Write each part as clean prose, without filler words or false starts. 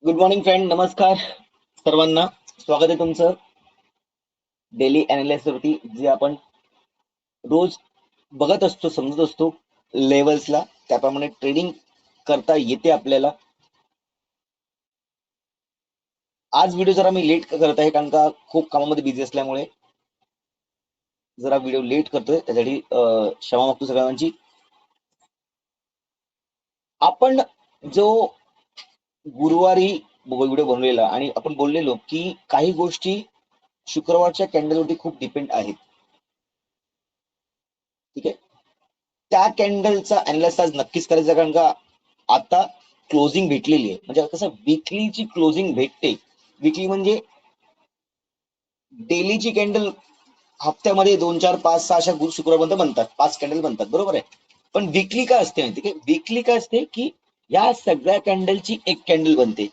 Good morning friend, नमस्कार सर्वांना. स्वागत आहे तुमचं डेली अनालिसिस वरती, जे आपण रोज बघत असतो, समजत असतो लेवल्सला, त्याप्रमाणे ट्रेडिंग करता येते आपल्याला. आज व्हिडिओ जरा मी लेट करत आहे, कारण का खूप कामामध्ये बिझी असल्यामुळे जरा व्हिडिओ लेट करतोय, त्यासाठी क्षमा मागतो सगळ्यांची. आपण जो गुरुवारी व्हिडिओ बनवलेला आणि आपण बोललेलो की काही गोष्टी शुक्रवारच्या कॅन्डलवरती खूप डिपेंड आहेत. ठीक आहे, त्या कॅन्डलचा अनालिसिस आज नक्कीच करायचा, कारण का आता क्लोजिंग भेटलेली आहे. म्हणजे कसं विकलीची क्लोजिंग भेटते. विकली म्हणजे डेलीची कॅन्डल हप्त्यामध्ये 2 4 5 6 अशा शुक्रवारपर्यंत बनतात, 5 कॅन्डल बनतात, बरोबर आहे. पण विकली काय असते माहिती आहे? विकली काय असते की या सगळ्या कॅन्डलची एक कॅन्डल बनते.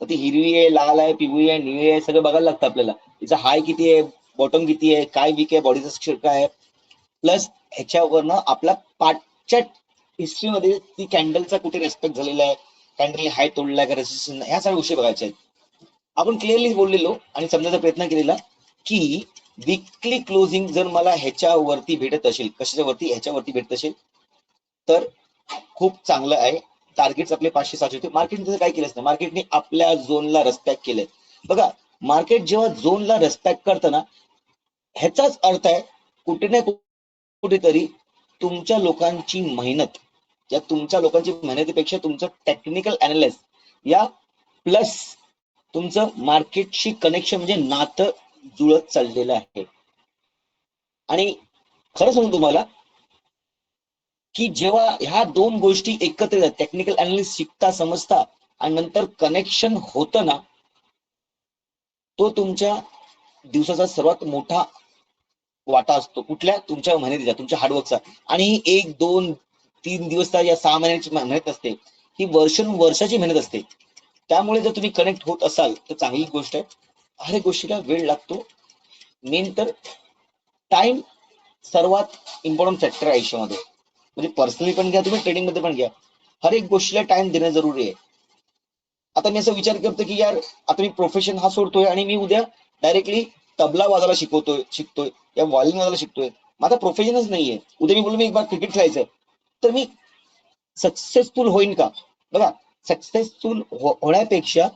तर ती हिरवी आहे, लाल आहे, पिवळी आहे, निळी आहे, सगळं बघायला लागतं आपल्याला. तिचा हाय किती आहे, बॉटम किती आहे, काय वीक आहे, बॉडीचा स्ट्रक्चर काय आहे, प्लस ह्याच्यावरनं आपल्या पाठच्या हिस्ट्रीमध्ये ती कॅन्डलचा कुठे रेस्पेक्ट झालेला आहे, कॅन्डल हाय तोडलाय का, रेसिस्टन्स, ह्या सगळ्या गोष्टी बघायच्या आहेत. आपण क्लिअरली बोललेलो आणि समजायचा प्रयत्न केलेला की विकली क्लोजिंग जर मला ह्याच्यावरती भेटत असेल, कशाच्या वरती, ह्याच्यावरती भेटत असेल तर खूप चांगलं आहे. टार्गेट्स आपले 500-700 होते. मार्केटने काय केलंच नाही, मार्केटने आपल्या झोनला रेस्पेक्ट केलंय. बघा, मार्केट जेव्हा झोनला रेस्पेक्ट करतं ना, ह्याचाच अर्थ आहे कुठे ना कुठेतरी तुमच्या लोकांची मेहनत, या तुमच्या लोकांची मेहनतीपेक्षा तुमचं टेक्निकल अनालिसिस या प्लस तुमचं मार्केटशी कनेक्शन, म्हणजे नातं जुळत चाललेलं आहे. आणि खरं सांगू तुम्हाला की जेव्हा ह्या दोन गोष्टी एकत्र येतात, टेक्निकल अनालिसिस शिकता, समजता आणि नंतर कनेक्शन होतं ना, तो तुमच्या दिवसाचा सर्वात मोठा वाटा असतो. कुठल्या? तुमच्या मेहनतीचा, तुमच्या हार्डवर्कचा. आणि ही 1 2 3 दिवस या 6 महिन्याची मेहनत असते, ही वर्षाची मेहनत असते. त्यामुळे जर तुम्ही कनेक्ट होत असाल तर चांगली गोष्ट आहे. हर एक गोष्टीला वेळ लागतो. मेन तर टाइम सर्वात इम्पॉर्टंट फॅक्टर आहे आयुष्यामध्ये. म्हणजे पर्सनली पण घ्या, तुम्ही ट्रेडिंग मध्ये पण घ्या, हर एक गोष्टीला टाइम देणं जरुरी आहे. आता मी असा विचार करतो की यार, आता मी प्रोफेशन हा सोडतोय आणि मी उद्या डायरेक्टली तबला वाजायला शिकतोय या व्हायोलिन वाजायला शिकतोय. माझा प्रोफेशनच नाहीये. उद्या मी बोललो मी एक बार क्रिकेट खेळायचंय, तर मी सक्सेसफुल होईन का? बघा, सक्सेसफुल होण्यापेक्षा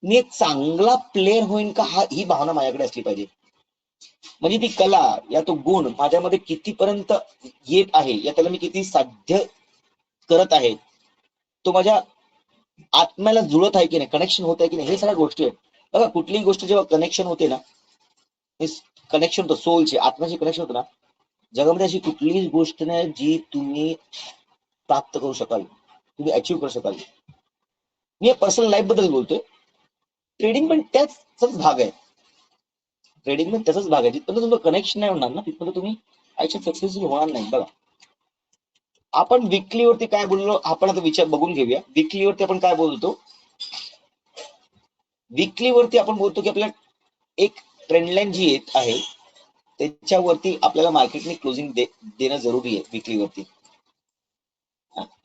मी एक चांगला प्लेअर होईन का, ही भावना माझ्याकडे असली पाहिजे. म्हणजे ती कला या तो गुण माझ्यामध्ये कितीपर्यंत येत आहे, या त्याला मी किती साध्य करत आहे, तो माझ्या आत्म्याला जुळत आहे की नाही, कनेक्शन होत आहे की नाही, हे सगळ्या गोष्टी आहेत. बघा, कुठलीही गोष्ट जेव्हा कनेक्शन होते ना, कनेक्शन होतं सोलची, आत्म्याची कनेक्शन होतं ना, जगामध्ये अशी कुठलीच गोष्ट नाही जी तुम्ही प्राप्त करू शकाल, तुम्ही अचीव्ह करू शकाल. मी पर्सनल लाईफ बद्दल बोलतोय. ट्रेडिंग पण त्याचाच भाग आहे. ट्रेडिंग पण त्याचाच भाग आहे. जिथपर्यंत तुमचं कनेक्शन नाही होणार ना, तिथपर्यंत तुम्ही आयुष्यात सक्सेसफुल होणार नाही. बघा, आपण विकलीवरती काय बोललो, आपण आता विचार बघून घेऊया. विकलीवरती आपण काय बोलतो, विकलीवरती आपण बोलतो की आपल्याला एक ट्रेंडलाईन जी येत आहे त्याच्यावरती आपल्याला मार्केटने क्लोजिंग देणं जरुरी आहे. विकलीवरती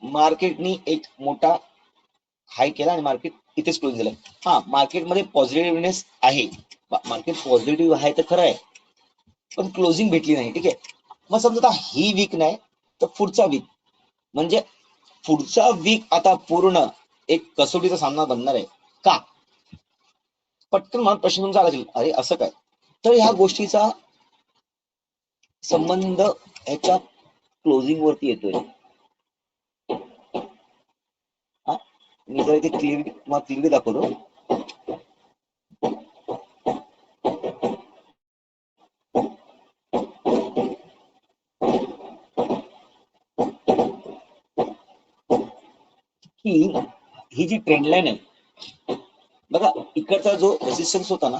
मार्केटनी एक मोठा हाय केला आणि मार्केट इथेच क्लोज झालं. हा, मार्केटमध्ये पॉझिटिव्हनेस आहे, मार्केट पॉझिटिव्ह आहे तर खरं आहे, पण क्लोजिंग भेटली नाही. ठीक आहे, मग समजा आता ही वीक नाही तर पुढचा वीक, म्हणजे पुढचा वीक आता पूर्ण एक कसोटीचा सामना बनणार आहे का? पटकन मला प्रश्न तुमचा आला, अरे असं काय? तर ह्या गोष्टीचा संबंध ह्याच्या क्लोजिंग वरती येतोय. हा, मी जर इथे क्लिअरली दाखवतो. की ही जी ट्रेंड लाईन आहे, बघा, इकडचा जो रेसिस्टन्स होता ना,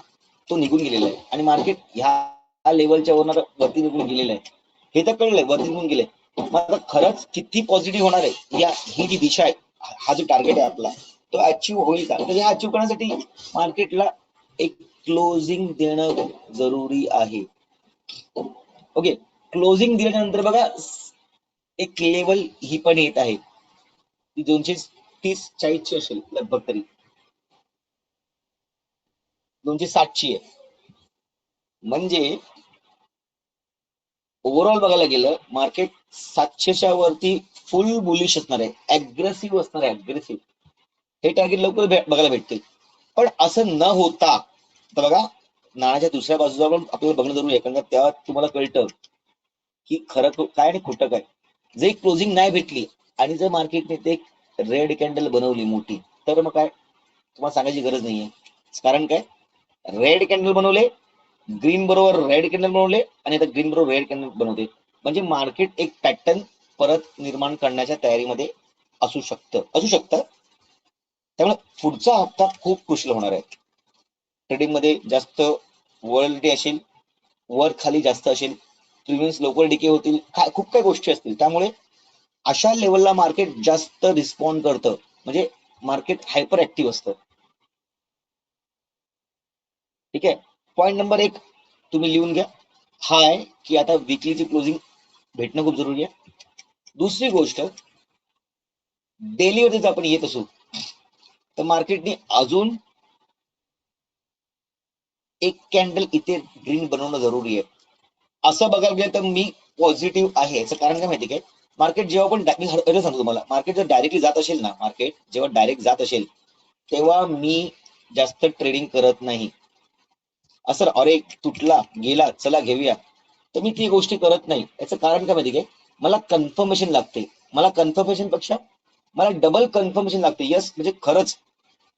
तो निघून गेलेला आहे आणि मार्केट ह्या लेवलच्या वरती निघून गेलेलं आहे. हे तर कळलंय, वरती निघून गेलंय. मग खरंच किती पॉझिटिव्ह होणार आहे, या ही जी दिशा आहे, हा जो टार्गेट आहे आपला, तो अचीव्ह होईल का? तर हे अचीव्ह करण्यासाठी मार्केटला एक क्लोजिंग देणं जरुरी आहे. ओके, क्लोजिंग दिल्यानंतर बघा, एक लेवल ही पण येत आहे, ती 230-40 असेल लगभग तरी. 260ची आहे. म्हणजे ओव्हरऑल बघायला गेलं मार्केट 700च्या वरती फुल बुलिश असणार आहे, अग्रेसिव्ह असणार आहे, अग्रेसिव्ह. हे टार्गेट लवकर बघायला भेटतील. पण असं न होता, तर बघा नाण्याच्या दुसऱ्या बाजूला पण आपल्याला बघणं जरुरी आहे, कारण तेव्हा तुम्हाला कळतं की खरं काय आणि खोटं काय. जर एक क्लोजिंग नाही भेटली आणि जर मार्केटने ते रेड कॅन्डल बनवली मोठी, तर मग काय तुम्हाला सांगायची गरज नाहीये. कारण काय, रेड कॅन्डल बनवले, ग्रीन बरोबर रेड कॅन्डल बनवले आणि आता ग्रीन बरोबर रेड कॅन्डल बनवते, म्हणजे मार्केट एक पॅटर्न परत निर्माण करण्याच्या तयारीमध्ये असू शकतं. त्यामुळे पुढचा हप्ता खूप क्रुशियल होणार आहे. ट्रेडिंग मध्ये जास्त वॉलॅटिलिटी असेल, वर खाली जास्त असेल, प्रीमियम्स लवकर डिके होतील, खूप काही गोष्टी असतील. त्यामुळे अशा लेवलला मार्केट जास्त रिस्पॉन्ड करतं, म्हणजे मार्केट हायपर ऍक्टिव्ह असतं. ठीक आहे. पॉईंट नंबर 1 तुम्ही लिहून घ्या, हा आहे की आता विकलीची क्लोजिंग भेटणं खूप जरुरी आहे. दुसरी गोष्ट, डेलीवरती आपण येत असू तर मार्केटने अजून एक कॅन्डल इथे ग्रीन बनवणं जरुरी आहे. असं बघायला गेलं तर मी पॉझिटिव्ह आहे. याचं कारण काय माहिती काय, मार्केट जेव्हा पण मी सांगतो तुम्हाला, मार्केट जर डायरेक्टली जात असेल ना, मार्केट जेव्हा डायरेक्ट जात असेल तेव्हा मी जास्त ट्रेडिंग करत नाही. असं अरे तुटला गेला चला घेऊया, तर मी ती गोष्टी करत नाही. याचं कारण काय माहिती काय, मला कन्फर्मेशन लागते. मला कन्फर्मेशन पेक्षा मला डबल कन्फर्मेशन लागते. यस म्हणजे खरंच.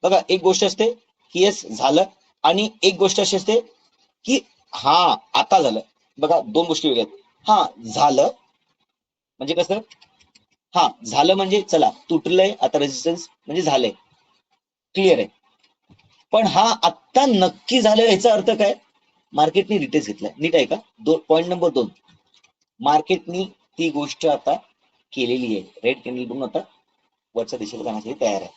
बघा एक गोष्ट असते की यस झालं, आणि एक गोष्ट अशी असते की हा आता झालं. बघा दोन गोष्टी वेगळ्या आहेत. हा झालं म्हणजे कसं, हा झालं म्हणजे चला तुटलंय आता रेजिस्टन्स म्हणजे झालंय, क्लिअर आहे. पण हा आत्ता नक्की झालं याचा अर्थ काय, मार्केटने रिटेस्ट घेतलाय. नीट आहे का. पॉईंट नंबर 2, मार्केटनी ती गोष्ट आता केलेली आहे. रेड कॅन्डल बघून आता वरच्या दिशेला जाण्यासाठी तयार आहे.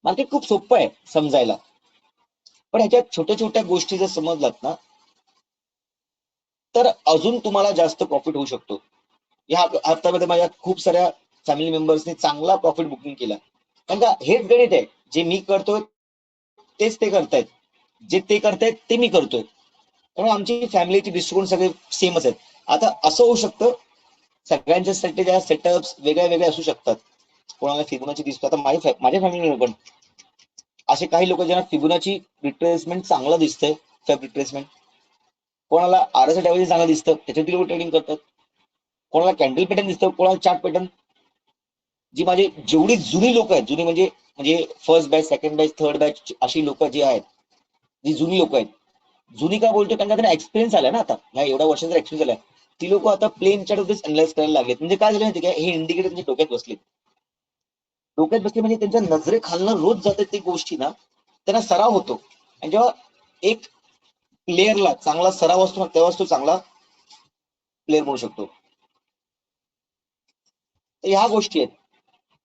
मार्केट खूप सोपं आहे समजायला, पण ह्याच्यात छोट्या छोट्या गोष्टी जर समजलात ना, तर अजून तुम्हाला जास्त प्रॉफिट होऊ शकतो. या हप्त्यामध्ये माझ्या खूप साऱ्या फॅमिली मेंबर्सनी चांगला प्रॉफिट बुकिंग केला. कारण का हेच गणित आहे, जे मी करतोय तेच ते करतायत, जे ते करतायत ते मी करतोय. त्यामुळे आमची फॅमिलीची दृष्टिकोन सगळे सेमच आहेत. आता असं होऊ शकतं सगळ्यांच्या सेटअप्स वेगळ्या वेगळ्या असू शकतात. कोणाला फिबोनाची दिसतो. आता माझ्या फॅमिलीमध्ये पण असे काही लोक ज्यांना फिबोनाची रिट्रेसमेंट चांगलं दिसतंय, फेब रिट्रेसमेंट, कोणाला आरएसआय ॲव्हरेज चांगलं दिसतं त्याच्यातील लोक ट्रेडिंग करतात, कोणाला कॅन्डल पॅटर्न दिसतं, कोणाला चार्ट पॅटर्न. जी माझी जेवढी जुनी लोक आहेत, जुनी म्हणजे म्हणजे first batch, second batch, third batch, अशी लोक जी आहेत, जी जुनी लोक आहेत, जुनी का बोलतो कारण का त्यांना एक्सपिरियन्स आलाय ना, आता ह्या एवढ्या वर्षांचा एक्सपिरियन्स आलाय, ती लोक आता प्लेन चार्टच अनलाइज करायला लागलेत. म्हणजे काय झालं माहिती काय, हे इंडिकेटर त्यांच्या डोक्यात बसले म्हणजे त्यांच्या नजरेखालनं रोज जातात ती गोष्टी ना, त्यांना सराव होतो. आणि जेव्हा एक प्लेअरला चांगला सराव असतो ना, तेव्हाच तो चांगला प्लेअर बनू शकतो. तर ह्या गोष्टी आहेत.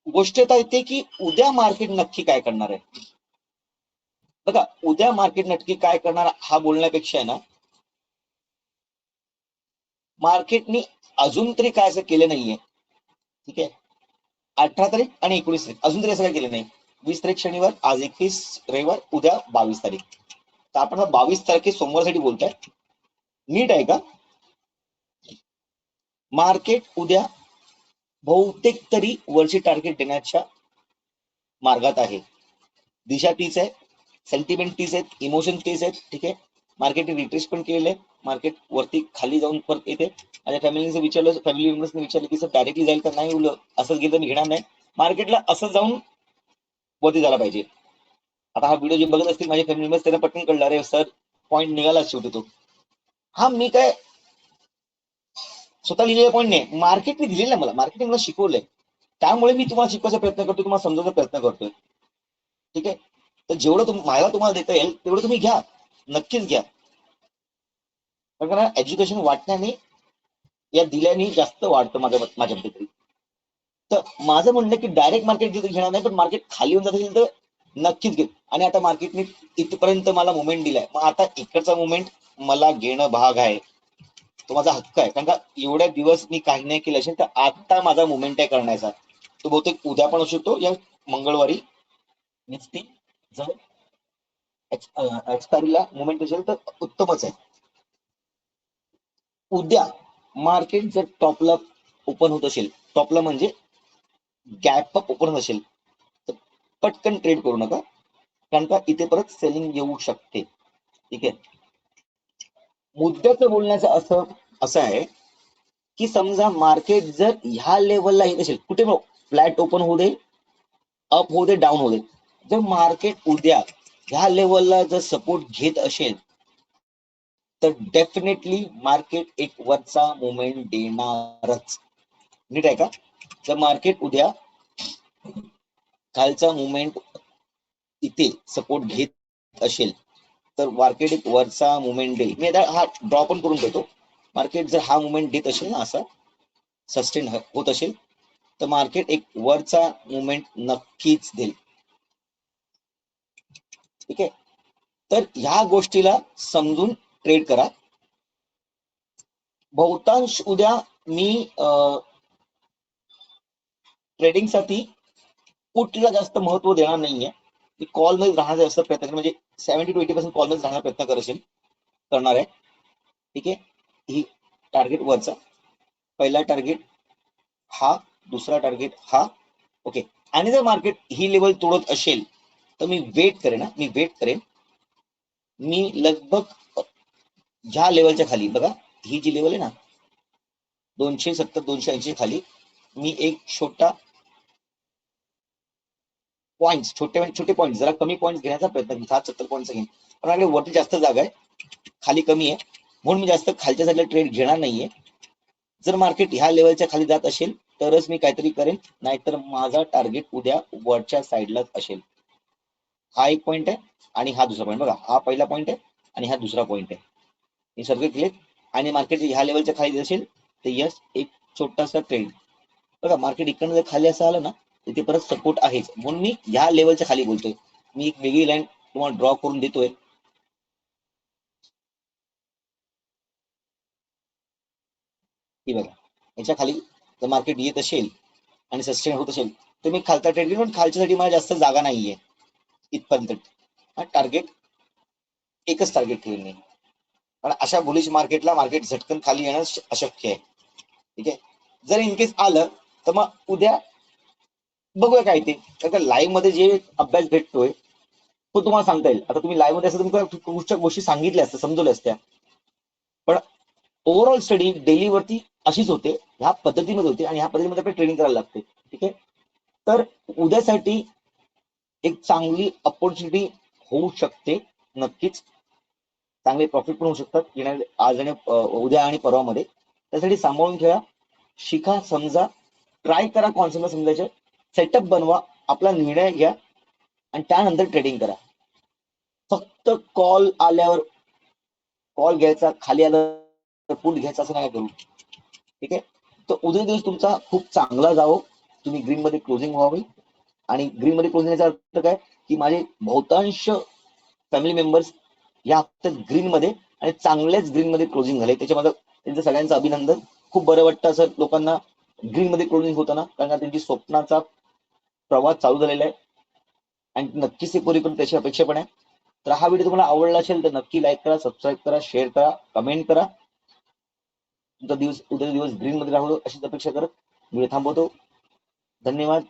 गोष्ट आता येते की उद्या मार्केट नक्की काय करणार आहे. बघा उद्या मार्केट नक्की काय करणार हा बोलण्यापेक्षा आहे ना, मार्केटनी अजून तरी काय असं केलं नाहीये. ठीक आहे, 18 तारीख आणि 19 तारीख अजून तरी असं काय केलं नाही. 20 तारीख शनिवार, आज 21 रविवार, उद्या 22 तारीख. तर आपण 22 तारखे सोमवारसाठी बोलतोय. नीट आहे का. मार्केट उद्या बहुतेक तरी वरची टार्गेट देण्याच्या मार्गात आहे. दिशा तीच आहे, सेंटिमेंट तीच आहेत, इमोशन तीच आहेत. ठीक आहे, मार्केट रिट्रेस पण केलेलं आहे. मार्केट वरती खाली जाऊन परत येते. माझ्या फॅमिलीने विचारलं, फॅमिली मेंबर्सने विचारलं की सर डायरेक्टली जाईल का, नाही उलट असंच गेलं तर मी घेणार नाही. मार्केटला असं जाऊन वरती झाला पाहिजे. आता हा व्हिडिओ जे बघत असतील माझे फॅमिली मेंबर्स, त्यांना पटकन कळणार आहे सर पॉईंट निघाला शेवटी तो. हा मी काय स्वतः लिहिलेला पॉईंट नाही, मार्केटने दिलेला मला, मार्केटने मला शिकवलंय. त्यामुळे मी तुम्हाला शिकवायचा प्रयत्न करतो, तुम्हाला समजायचा प्रयत्न करतोय. ठीक आहे, तर जेवढं तुम्हाला देता येईल तेवढं तुम्ही घ्या, नक्कीच घ्या. कारण एज्युकेशन वाटण्याने या दिल्याने जास्त वाढतं माझ्या तरी. तर माझं म्हणणं की डायरेक्ट मार्केट घेणार नाही, पण मार्केट खाली येऊन जात असेल तर नक्कीच घेत. आणि आता मार्केटने इथपर्यंत मला मुवमेंट दिलाय, मग आता इकडचा मुवमेंट मला घेणं भाग आहे. तो माझा हक्क आहे. कारण का एवढ्या दिवस मी काही नाही केलं असेल, तर आता माझा मुवमेंट आहे करण्याचा. तो बहुतेक उद्या पण असू शकतो या मंगळवारी निफ्टी जर एक्सपायरीला मुवमेंट असेल तर उत्तमच आहे. उद्या मार्केट जर टॉपला ओपन होत असेल, टॉपला म्हणजे गॅप अप ओपन होत असेल, तर पटकन ट्रेड करू नका, कारण का इथे परत सेलिंग येऊ शकते. ठीक आहे. मुद्द्याचं बोलण्याचं असं आहे की समजा मार्केट जर ह्या लेवलला येत असेल, कुठे फ्लॅट ओपन होऊ दे, अप होऊ दे, डाऊन होऊ दे, जर मार्केट उद्या ह्या लेवलला जर सपोर्ट घेत असेल तर डेफिनेटली मार्केट एक वरचा मुवमेंट देणारच. नीट आहे का? जर मार्केट उद्या खालचा मुवमेंट इथे सपोर्ट घेत असेल तर मार्केट एक वरचा मुवमेंट देईल. मी आता हा ड्रॉ पण करून देतो. मार्केट जर हा मुवमेंट देत असेल ना, असा सस्टेन होत असेल, तर मार्केट एक वरचा मुवमेंट नक्कीच देईल. ठीक आहे. तर ह्या गोष्टीला समजून ट्रेड करा. बहुतांश उद्या मी ट्रेडिंगसाठी पुटला जास्त महत्व देणार नाहीये. मी कॉलमध्ये राहण्याचा जास्त प्रयत्न म्हणजे 70 to 80% कॉलमध्ये राहण्याचा प्रयत्न करणार आहे. ठीक आहे. ही टार्गेट वरचा, पहिला टार्गेट हा, दुसरा टार्गेट हा. ओके. आणि जर मार्केट ही लेवल तोडत असेल तर मी वेट करेन. मी लगभग ह्या लेवलच्या खाली, बघा ही जी लेवल आहे ना 270 280 खाली, मी एक छोटा पॉईंट, छोटे पॉईंट, जरा कमी पॉईंट घेण्याचा प्रयत्न 70 पॉईंटचा घेईन. पण आपल्या वरती जास्त जागा आहे, खाली कमी आहे, म्हणून मी जास्त खालच्या साईडला ट्रेड घेणार नाहीये. जर मार्केट ह्या लेवलच्या खाली जात असेल तरच मी काहीतरी करेन, नाहीतर माझा टार्गेट उद्या वरच्या साईडलाच असेल. हा एक पॉईंट आहे आणि हा दुसरा पॉईंट. बघा हा पहिला पॉईंट आहे आणि हा दुसरा पॉईंट आहे. हे सगळे क्लिअर. आणि मार्केट ह्या लेवलच्या खाली असेल तर यस, एक छोटासा ट्रेड. बघा मार्केट इकडनं जर खाली असं आलं ना, तिथे परत सपोर्ट आहेच, म्हणून मी ह्या लेवलच्या खाली बोलतोय. मी एक वेगळी लाईन तुम्हाला ड्रॉ करून देतोय. की बघा याच्या खाली जर मार्केट येत असेल आणि सस्टेन होत असेल तर मी खालचा ट्रेड घेईन, पण खालच्यासाठी मला जास्त जागा नाहीये इथपर्यंत. हा टार्गेट, एकच टार्गेट ठेवेन मी, कारण अशा बुलिश मार्केटला मार्केट झटकन खाली येणं अशक्य आहे. ठीक आहे. जर इनकेस आलं तर मग उद्या बघूया काय ते, कारण लाईव्ह मध्ये जे अभ्यास भेटतोय तो तुम्हाला सांगता येईल. आता तुम्ही लाईव्ह मध्ये असं तुम्हाला पुढच्या गोष्टी सांगितल्या असत्या, समजवल्या असत्या, पण ओव्हरऑल स्टडी डेली वरती अशीच होते, ह्या पद्धतीमध्ये होते आणि ह्या पद्धतीमध्ये आपल्याला ट्रेनिंग करायला लागते. ठीक आहे. तर उद्यासाठी एक चांगली अपॉर्च्युनिटी होऊ शकते, नक्कीच चांगले प्रॉफिट पण होऊ शकतात येणाऱ्या आज आणि उद्या आणि परवामध्ये. त्यासाठी सांभाळून ठेवा, शिका, समजा, ट्राय करा कॉन्सेप्ट समजायचे, सेटअप बनवा, आपला निर्णय घ्या आणि त्यानंतर ट्रेडिंग करा. फक्त कॉल आल्यावर कॉल घ्यायचा, खाली आलं पुट घ्यायचा असं नाही करू. ठीक आहे. तर उद्या दिवस तुमचा खूप चांगला जावो, तुम्ही ग्रीन मध्ये क्लोजिंग व्हावी. आणि ग्रीन मध्ये क्लोजिंग याचा अर्थ काय की माझे बहुतांश फॅमिली मेंबर्स या हप्त्यात ग्रीन मध्ये आणि चांगल्याच ग्रीन मध्ये क्लोजिंग झाले, त्याच्यामध्ये त्यांचं सगळ्यांचं अभिनंदन. खूप बरं वाटतं असं लोकांना ग्रीन मध्ये क्लोजिंग होताना, कारण का त्यांची स्वप्नाचा प्रवास चालू झालेला आहे आणि नक्कीच ते पुरी करून त्याची अपेक्षा पण आहे. तर हा व्हिडिओ तुम्हाला आवडला असेल तर नक्की लाईक करा, सबस्क्राईब करा, शेअर करा, कमेंट करा. तुमचा दिवस, उद्या दिवस ग्रीन मध्ये राहू अशीच अपेक्षा करत मी थांबवतो. धन्यवाद.